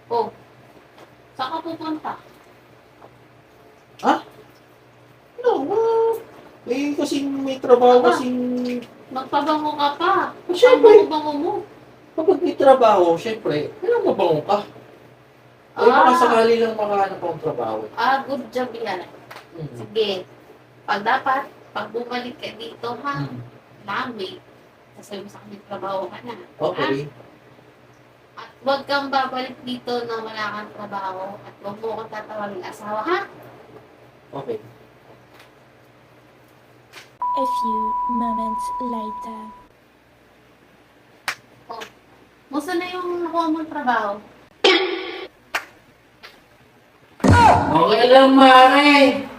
Oh, saan ka pupunta? Ah? No, kasing may trabaho Aba. kasing... Magpabango ka pa. Siyempre, Bango-bango mo. kapag may trabaho, siyempre, kailangan mabango ka. Ay, baka sakali lang makahanap akong trabaho. Good job yan. Hmm. Sige. Pag bumalik ka dito, ha? Mami, sasabi mo sa akin, trabaho ka na. Okay. At huwag kang babalik dito na wala kang trabaho at huwag mo kang tatawagin asawa, ha? Okay. A few moments later. Musta na yung nakuha mong trabaho? Okay lang, Mare.